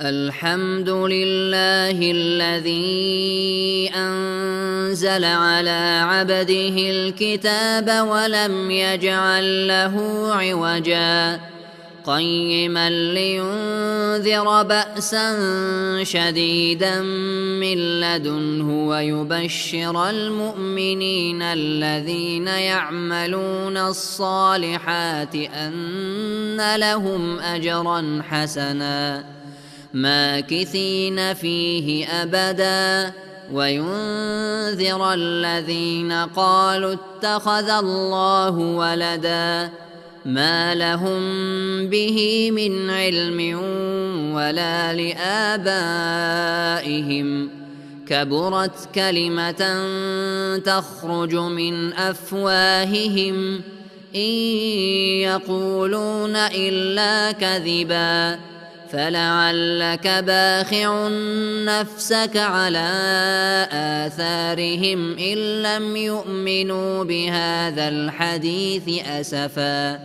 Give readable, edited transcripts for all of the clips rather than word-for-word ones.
الحمد لله الذي أنزل على عبده الكتاب ولم يجعل له عوجا قيما لينذر بأسا شديدا من لدنه ويبشر المؤمنين الذين يعملون الصالحات أن لهم أجرا حسنا ماكثين فيه أبدا وينذر الذين قالوا اتخذ الله ولدا ما لهم به من علم ولا لآبائهم كبرت كلمة تخرج من أفواههم إن يقولون إلا كذبا فلعلك باخع نفسك على آثارهم إن لم يؤمنوا بهذا الحديث أسفا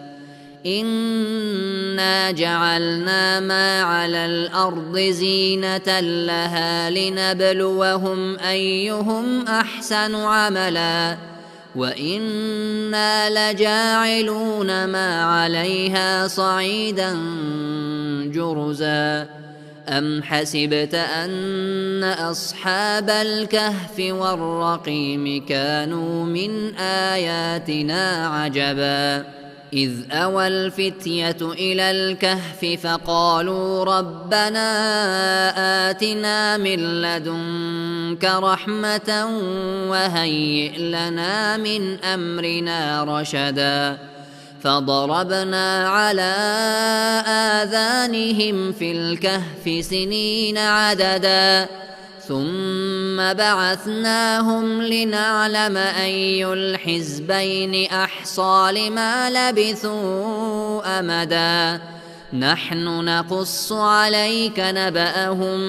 إنا جعلنا ما على الأرض زينة لها لنبلوهم أيهم أحسن عملا وإنا لجاعلون ما عليها صعيدا جرزا أم حسبت أن أصحاب الكهف والرقيم كانوا من آياتنا عجبا إذ أوى الفتية إلى الكهف فقالوا ربنا آتنا من لدنك رحمة وهيئ لنا من أمرنا رشدا فضربنا على آذانهم في الكهف سنين عددا ثم بعثناهم لنعلم أي الحزبين أحصى لما لبثوا أمدا نحن نقص عليك نبأهم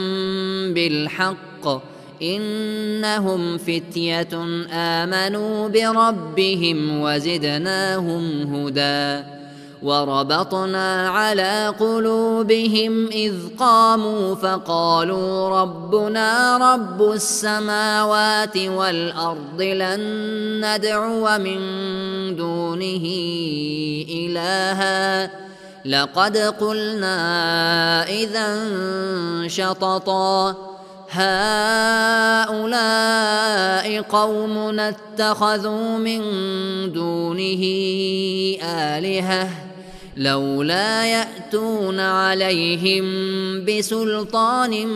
بالحق إنهم فتية آمنوا بربهم وزدناهم هدى وربطنا على قلوبهم إذ قاموا فقالوا ربنا رب السماوات والأرض لن ندعو من دونه إلها لقد قلنا إذا شططا هؤلاء قومنا اتخذوا من دونه آلهة لولا يأتون عليهم بسلطان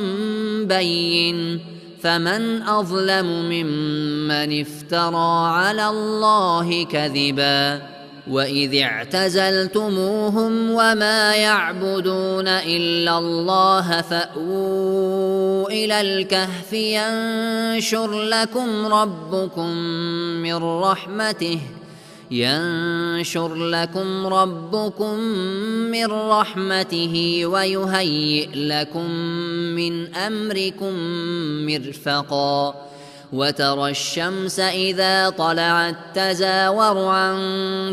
بين فمن أظلم ممن افترى على الله كذبا وإذ اعتزلتموهم وما يعبدون إلا الله فأووا إلى الكهف ينشر لكم ربكم من رحمته ويهيئ لكم من أمركم مرفقا وترى الشمس إذا طلعت تزاور عن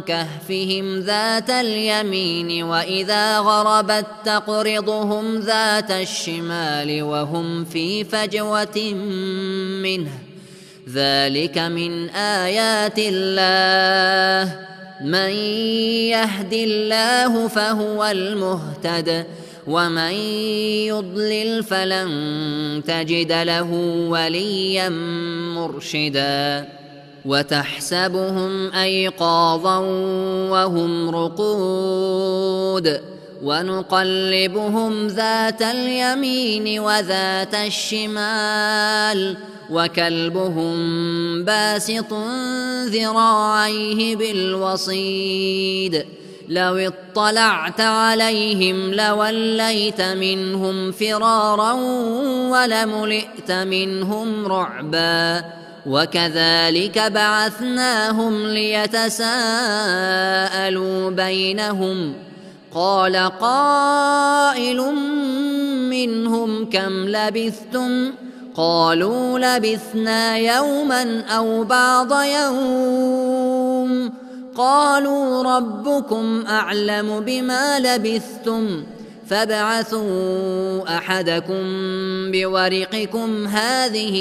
كهفهم ذات اليمين وإذا غربت تقرضهم ذات الشمال وهم في فجوة منه ذلك من آيات الله من يهد الله فهو المهتد ومن يضلل فلن تجد له وليا مرشدا وتحسبهم أيقاظا وهم رقود ونقلبهم ذات اليمين وذات الشمال وكلبهم باسط ذراعيه بالوصيد لو اطلعت عليهم لوليت منهم فرارا ولملئت منهم رعبا وكذلك بعثناهم ليتساءلوا بينهم قال قائل منهم كم لبثتم قالوا لبثنا يوما أو بعض يوم قالوا ربكم أعلم بما لبثتم فابعثوا أحدكم بورقكم هذه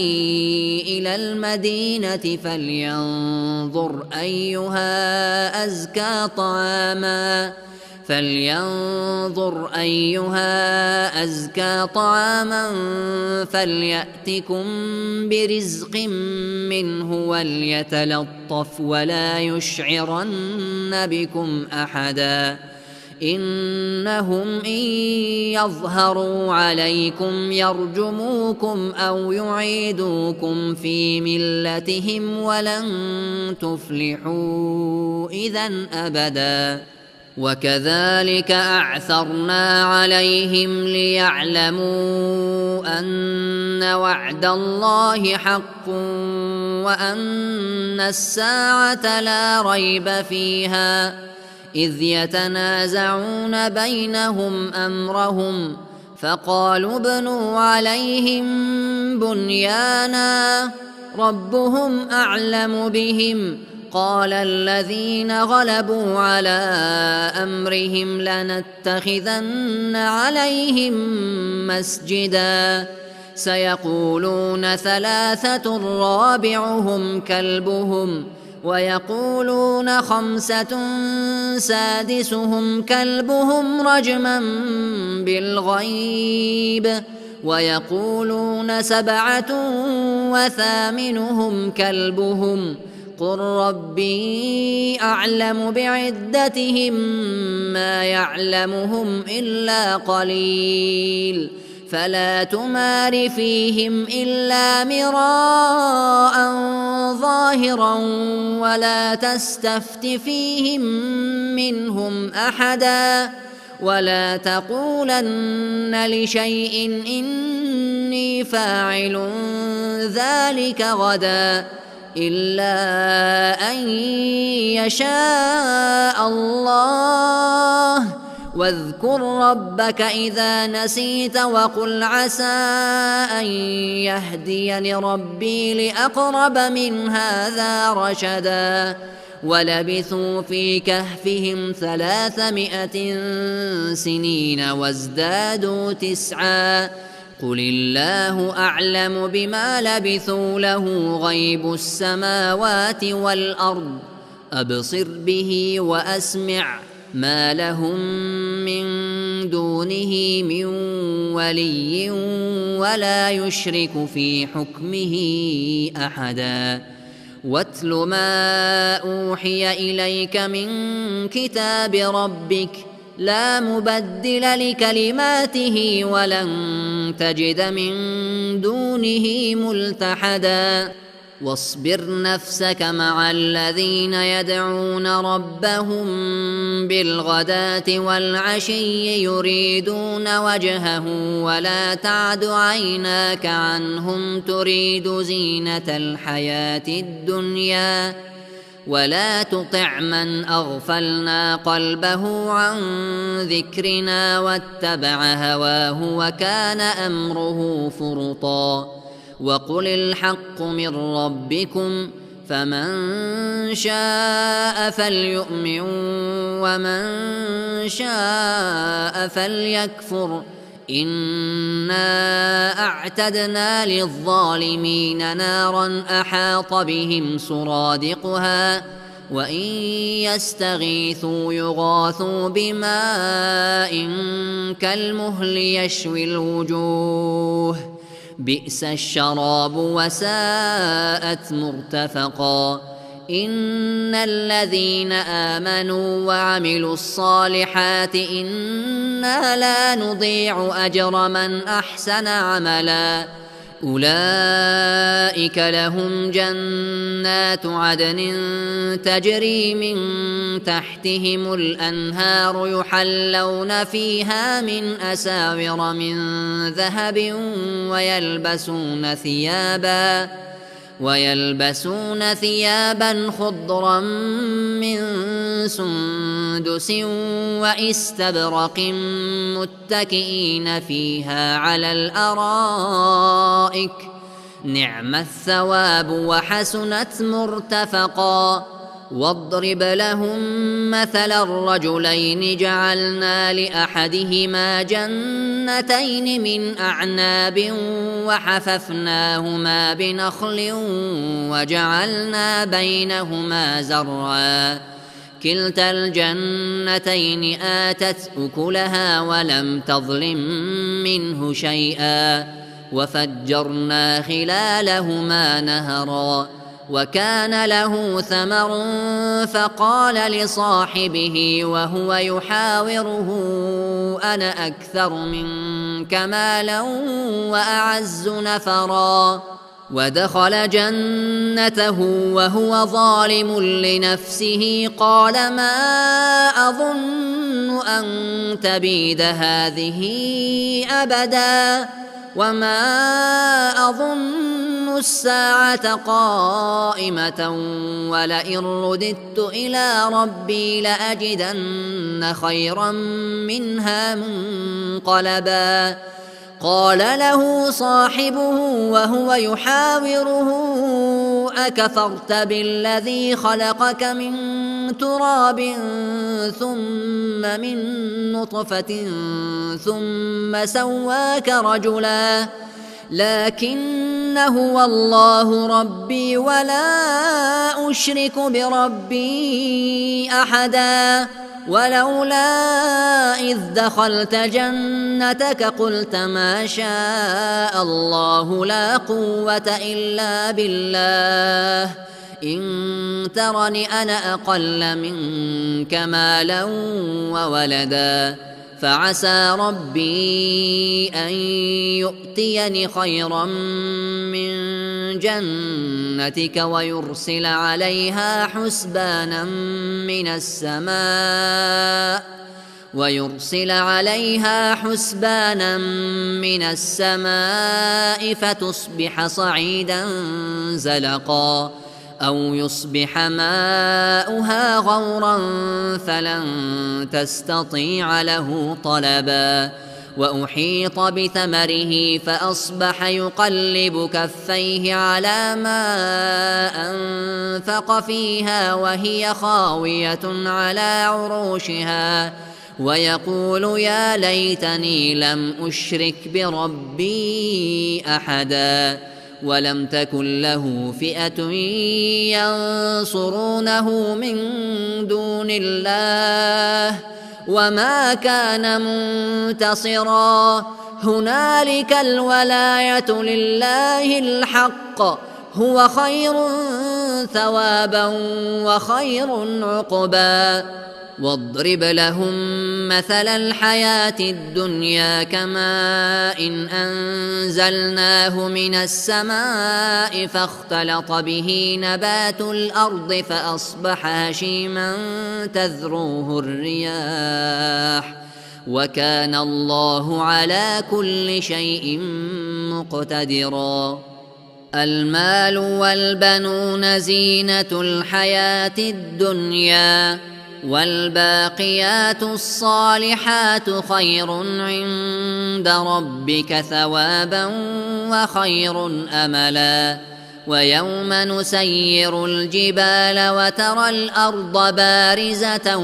إلى المدينة فلينظر أيها أزكى طعاما فليأتكم برزق منه وليتلطف ولا يشعرن بكم أحدا إنهم إن يظهروا عليكم يرجموكم أو يعيدوكم في ملتهم ولن تفلحوا إذا أبدا وكذلك أعثرنا عليهم ليعلموا أن وعد الله حق وأن الساعة لا ريب فيها إذ يتنازعون بينهم أمرهم فقالوا ابنوا عليهم بنيانا ربهم أعلم بهم قال الذين غلبوا على أمرهم لنتخذن عليهم مسجدا سيقولون ثلاثة رابعهم كلبهم ويقولون خمسة سادسهم كلبهم رجما بالغيب ويقولون سبعة وثامنهم كلبهم قل ربي أعلم بعدتهم ما يعلمهم إلا قليل فلا تمار فيهم إلا مراء ظاهرا ولا تستفت فيهم منهم أحدا ولا تقولن لشيء إني فاعل ذلك غدا إلا أن يشاء الله واذكر ربك إذا نسيت وقل عسى أن يهديني ربي لأقرب من هذا رشدا ولبثوا في كهفهم 300 سنين وازدادوا 9 قل الله أعلم بما لبثوا له غيب السماوات والأرض أبصر به وأسمع ما لهم من دونه من ولي ولا يشرك في حكمه أحدا واتل ما أوحي إليك من كتاب ربك لا مبدل لكلماته ولن تجد من دونه ملتحدا واصبر نفسك مع الذين يدعون ربهم بالغداة والعشي يريدون وجهه ولا تعد عيناك عنهم تريد زينة الحياة الدنيا ولا تطع من أغفلنا قلبه عن ذكرنا واتبع هواه وكان أمره فرطا وقل الحق من ربكم فمن شاء فليؤمن ومن شاء فليكفر إنا أعتدنا للظالمين نارا أحاط بهم سرادقها وإن يستغيثوا يغاثوا بماء كالمهل يشوي الوجوه بئس الشراب وساءت مرتفقا إن الذين آمنوا وعملوا الصالحات إنا لا نضيع أجر من أحسن عملا أولئك لهم جنات عدن تجري من تحتهم الأنهار يحلون فيها من أساور من ذهب ويلبسون ثيابا خضرا من سندس وإستبرق متكئين فيها على الأرائك نعم الثواب وحسنت مرتفقا واضرب لهم مثل الرجلين جعلنا لأحدهما جنتين من أعناب وحففناهما بنخل وجعلنا بينهما زرعا كلتا الجنتين آتت أكلها ولم تظلم منه شيئا وفجرنا خلالهما نهرا وكان له ثمر فقال لصاحبه وهو يحاوره أنا أكثر منك مالا وأعز نفرا ودخل جنته وهو ظالم لنفسه قال ما أظن أن تبيد هذه أبدا وما أظن الساعة قائمة ولئن رددت إلى ربي لأجدن خيرا منها منقلبا قال له صاحبه وهو يحاوره أكفرت بالذي خلقك من تراب ثم من نطفة ثم سواك رجلا لكن هو الله ربي ولا أشرك بربي أحدا ولولا إذ دخلت جنتك قلت ما شاء الله لا قوة إلا بالله إن ترني أنا أقل منك مالا وولدا فعسى ربي أن يؤتيني خيرا من جنتك ويرسل عليها حسبانا من السماء فتصبح صعيدا زلقا أو يصبح ماؤها غورا فلن تستطيع له طلبا وأحيط بثمره فأصبح يقلب كفيه على ما أنفق فيها وهي خاوية على عروشها ويقول يا ليتني لم أشرك بربي أحدا ولم تكن له فئة ينصرونه من دون الله وما كان منتصرا هنالك الولاية لله الحق هو خير ثوابا وخير عقبا واضرب لهم مثل الحياة الدنيا كماء إن أنزلناه من السماء فاختلط به نبات الأرض فأصبح هشيما تذروه الرياح وكان الله على كل شيء مقتدرا المال والبنون زينة الحياة الدنيا والباقيات الصالحات خير عند ربك ثوابا وخير أملا ويوم نسير الجبال وترى الأرض بارزة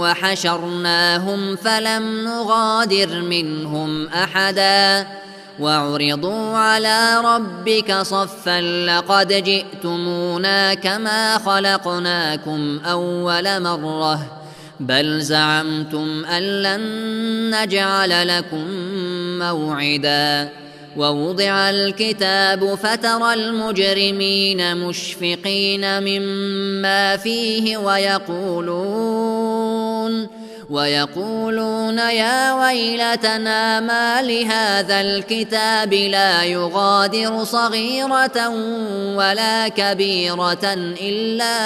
وحشرناهم فلم نغادر منهم أحدا وعرضوا على ربك صفا لقد جئتمونا كما خلقناكم أول مرة بل زعمتم أن لن نجعل لكم موعدا ووضع الكتاب فترى المجرمين مشفقين مما فيه ويقولون يا ويلتنا ما لهذا الكتاب لا يغادر صغيرة ولا كبيرة إلا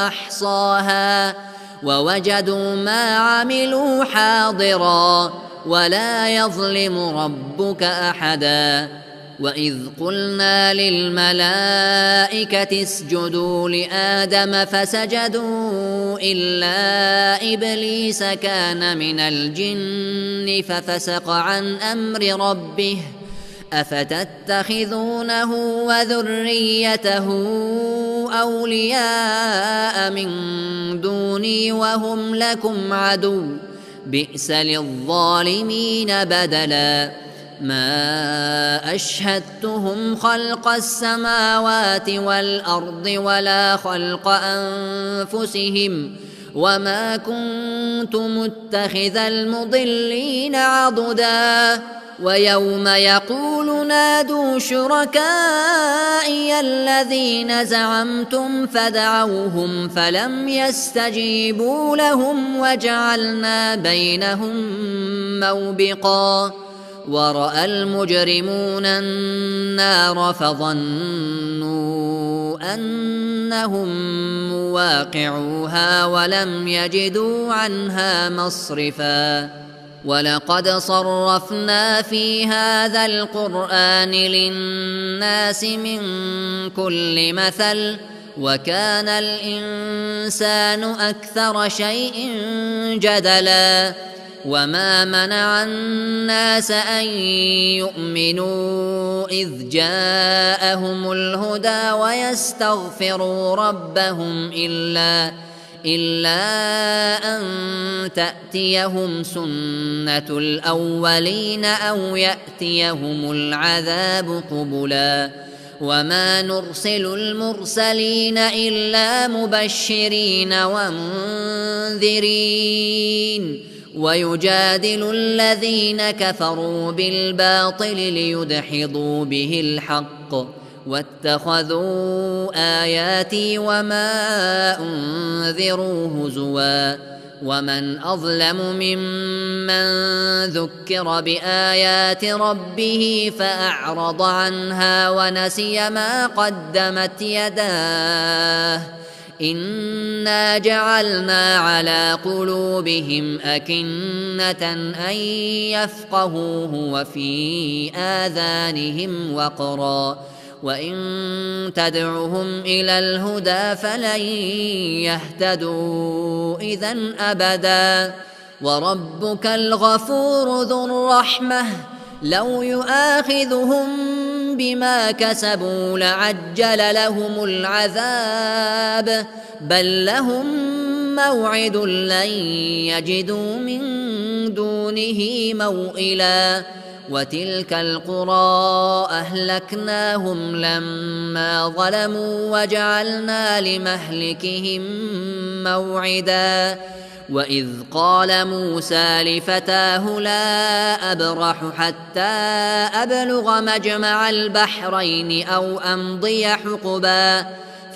أحصاها ووجدوا ما عملوا حاضرا ولا يظلم ربك أحدا وإذ قلنا للملائكة اسجدوا لآدم فسجدوا إلا إبليس كان من الجن ففسق عن أمر ربه أفتتخذونه وذريته أولياء من دوني وهم لكم عدو بئس للظالمين بدلا ما أشهدتهم خلق السماوات والأرض ولا خلق أنفسهم وما كنت متخذ المضلين عضدا ويوم يقول نادوا شركائي الذين زعمتم فدعوهم فلم يستجيبوا لهم وجعلنا بينهم موبقا ورأى المجرمون النار فظنوا أنهم مواقعوها ولم يجدوا عنها مصرفا ولقد صرفنا في هذا القرآن للناس من كل مثل وكان الإنسان أكثر شيء جدلا وما منع الناس أن يؤمنوا إذ جاءهم الهدى ويستغفروا ربهم إلا أن تأتيهم سنة الأولين أو يأتيهم العذاب قبلا وما نرسل المرسلين إلا مبشرين ومنذرين ويجادل الذين كفروا بالباطل ليدحضوا به الحق واتخذوا آياتي وما أنذروا هزوا ومن أظلم ممن ذكر بآيات ربه فأعرض عنها ونسي ما قدمت يداه إنا جعلنا على قلوبهم أكنة أن يفقهوه وفي آذانهم وقرا وإن تدعهم إلى الهدى فلن يهتدوا إذن أبدا وربك الغفور ذو الرحمة لو يؤاخذهم بما كسبوا لعجل لهم العذاب بل لهم موعد لن يجدوا من دونه موئلا وتلك القرى أهلكناهم لما ظلموا وجعلنا لمهلكهم موعدا وإذ قال موسى لفتاه لا أبرح حتى أبلغ مجمع البحرين أو أمضي حقبا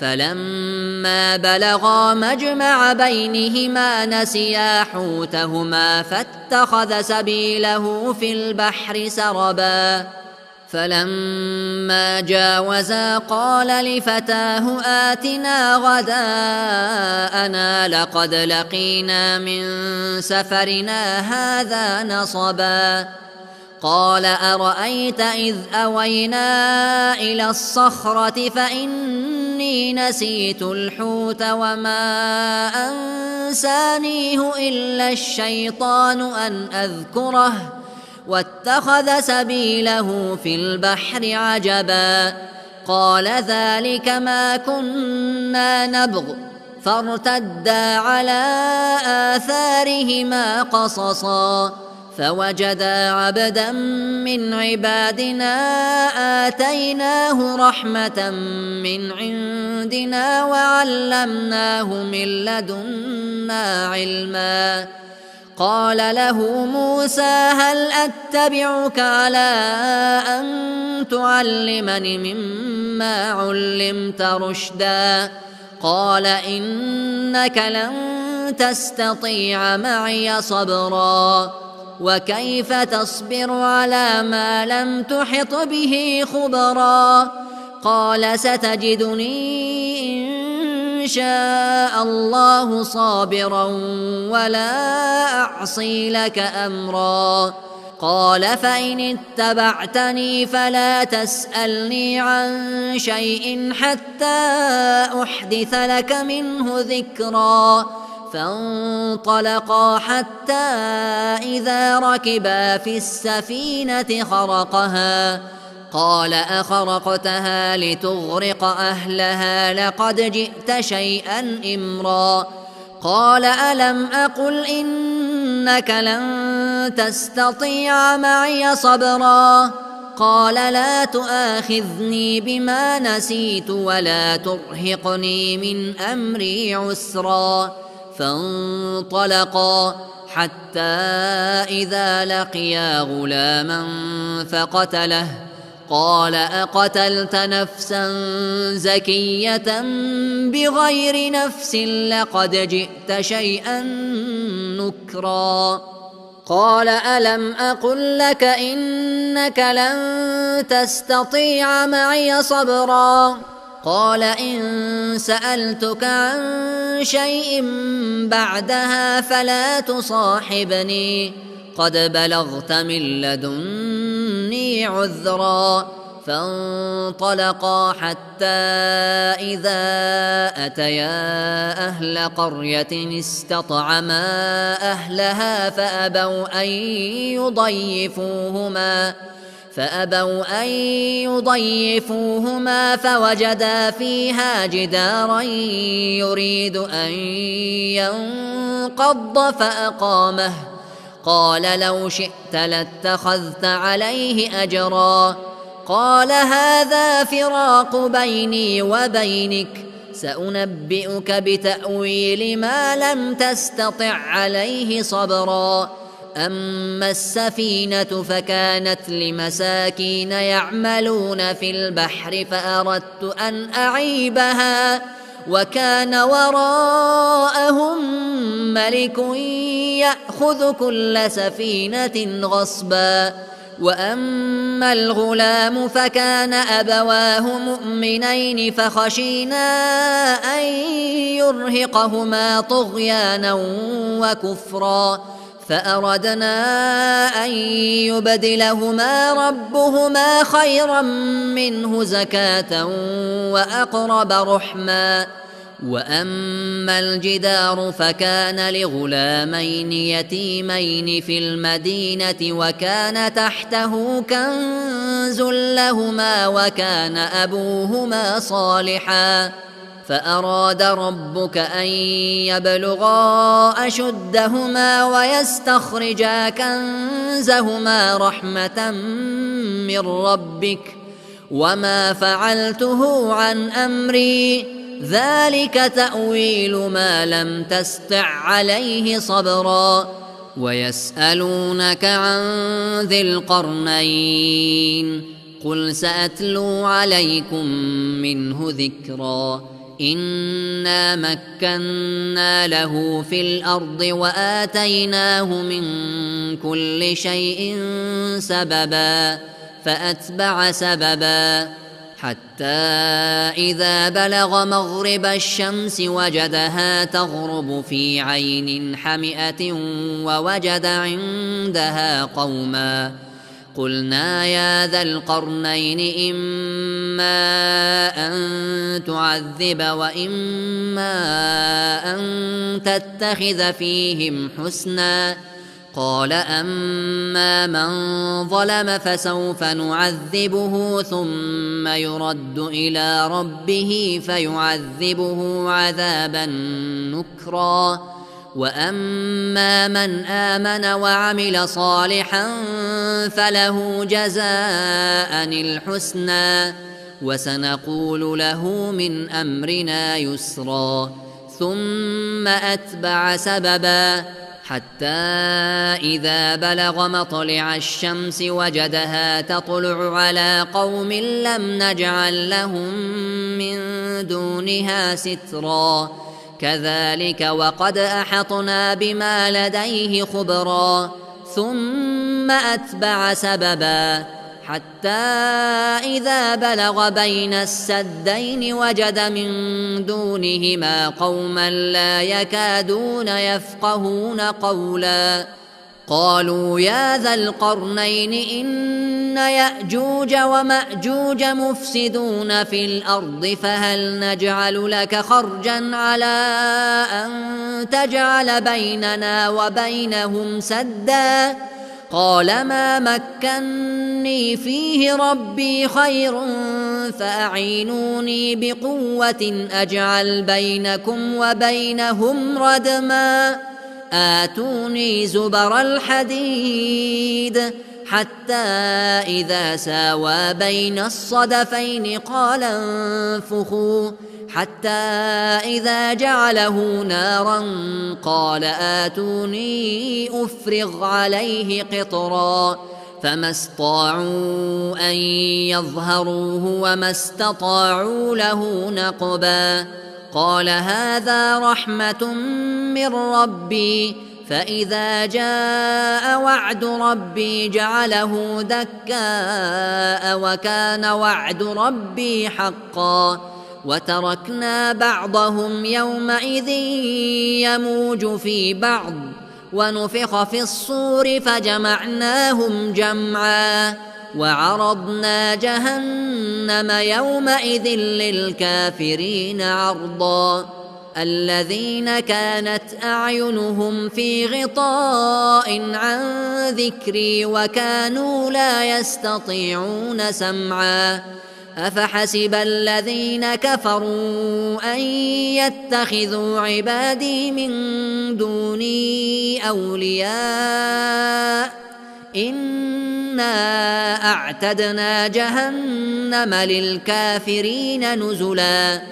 فلما بلغا مجمع بينهما نسيا حوتهما فاتخذ سبيله في البحر سربا فلما جاوزا قال لفتاه آتنا غداءنا لقد لقينا من سفرنا هذا نصبا قال أرأيت إذ أوينا إلى الصخرة فإني نسيت الحوت وما أنسانيه إلا الشيطان أن أذكره واتخذ سبيله في البحر عجبا قال ذلك ما كنا نبغ فارتدا على آثارهما قصصا فوجدا عبدا من عبادنا آتيناه رحمة من عندنا وعلمناه من لدنا علما قال له موسى هل أتبعك على أن تعلمني مما علمت رشدا قال إنك لن تستطيع معي صبرا وكيف تصبر على ما لم تحط به خبرا قال ستجدني إن شاء الله صابرا ولا أعصي لك أمرا قال فإن اتبعتني فلا تسألني عن شيء حتى أحدث لك منه ذكرا فانطلقا حتى إذا ركبا في السفينة قال أخرقتها لتغرق أهلها لقد جئت شيئا إمرا قال ألم أقل إنك لن تستطيع معي صبرا قال لا تؤاخذني بما نسيت ولا ترهقني من أمري عسرا فانطلقا حتى إذا لقيا غلاما فقتله قال أقتلت نفسا زكية بغير نفس لقد جئت شيئا نكرا قال ألم أقل لك إنك لن تستطيع معي صبرا قال إن سألتك عن شيء بعدها فلا تصاحبني قد بلغت من لدني عذرا فانطلقا حتى إذا أتيا أهل قرية استطعما أهلها فأبوا أن يضيفوهما فوجدا فيها جدارا يريد أن ينقض فأقامه قال لو شئت لاتخذت عليه أجرا قال هذا فراق بيني وبينك سأنبئك بتأويل ما لم تستطع عليه صبرا أما السفينة فكانت لمساكين يعملون في البحر فأردت أن أعيبها وكان وراءهم ملك يأخذ كل سفينة غصبا وأما الغلام فكان أبواه مؤمنين فخشينا أن يرهقهما طغيانا وكفرا فأردنا أن يبدلهما ربهما خيرا منه زكاة وأقرب رحما وأما الجدار فكان لغلامين يتيمين في المدينة وكان تحته كنز لهما وكان أبوهما صالحا فأراد ربك أن يبلغا أشدهما ويستخرجا كنزهما رحمة من ربك وما فعلته عن أمري ذلك تأويل ما لم تستع عليه صبرا ويسألونك عن ذي القرنين قل سأتلو عليكم منه ذكرا إنا مكنا له في الأرض وآتيناه من كل شيء سببا فأتبع سببا حتى إذا بلغ مغرب الشمس وجدها تغرب في عين حمئة ووجد عندها قوما قلنا يا ذا القرنين إما أن تعذب وإما أن تتخذ فيهم حسنا قال أما من ظلم فسوف نعذبه ثم يرد إلى ربه فيعذبه عذابا نكرا وأما من آمن وعمل صالحا فله جزاء الحسنى وسنقول له من أمرنا يسرا ثم أتبع سببا حتى إذا بلغ مطلع الشمس وجدها تطلع على قوم لم نجعل لهم من دونها سترا كذلك وقد أحطنا بما لديه خبرا ثم أتبع سببا حتى إذا بلغ بين السدين وجد من دونهما قوما لا يكادون يفقهون قولا قالوا يا ذا القرنين إن يأجوج ومأجوج مفسدون في الأرض فهل نجعل لك خرجا على أن تجعل بيننا وبينهم سدا قال ما مكني فيه ربي خير فأعينوني بقوة أجعل بينكم وبينهم ردما آتوني زبر الحديد حتى إذا ساوى بين الصدفين قال انفخوا حتى إذا جعله نارا قال آتوني أفرغ عليه قطرا فما استطاعوا أن يظهروه وما استطاعوا له نقبا قال هذا رحمة من ربي فإذا جاء وعد ربي جعله دكاء وكان وعد ربي حقا وتركنا بعضهم يومئذ يموج في بعض ونفخ في الصور فجمعناهم جمعا وعرضنا جهنم يومئذ للكافرين عرضا الذين كانت أعينهم في غطاء عن ذكري وكانوا لا يستطيعون سمعا أفحسب الذين كفروا أن يتخذوا عبادي من دوني أولياء إنا أعتدنا جهنم للكافرين نزلا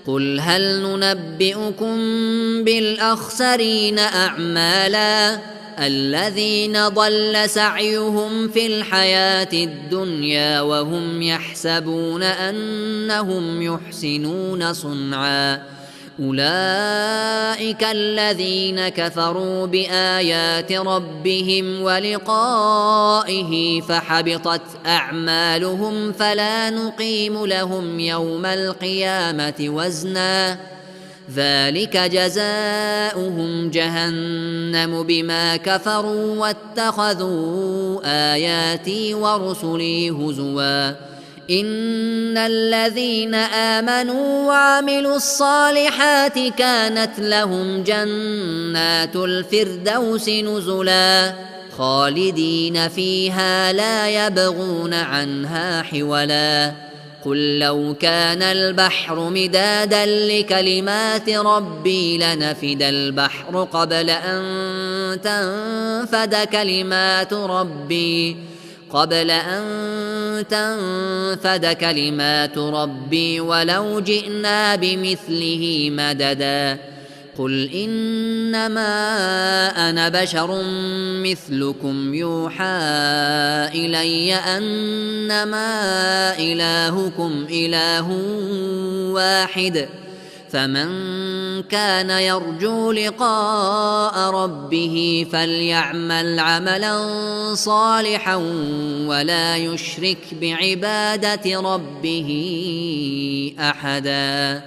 قل هل ننبئكم بالأخسرين أعمالا الذين ضل سعيهم في الحياة الدنيا وهم يحسبون أنهم يحسنون صنعا أولئك الذين كفروا بآيات ربهم ولقائه فحبطت أعمالهم فلا نقيم لهم يوم القيامة وزنا ذلك جزاؤهم جهنم بما كفروا واتخذوا آياتي ورسلي هزوا إن الذين آمنوا وعملوا الصالحات كانت لهم جنات الفردوس نزلا خالدين فيها لا يبغون عنها حولا قل لو كان البحر مدادا لكلمات ربي لنفد البحر قبل أن تنفد كلمات ربي ولو جئنا بمثله مددا قل إنما أنا بشر مثلكم يوحى إلي أنما إلهكم إله واحد فمن كان يرجو لقاء ربه فليعمل عملا صالحا ولا يشرك بعبادة ربه أحدا.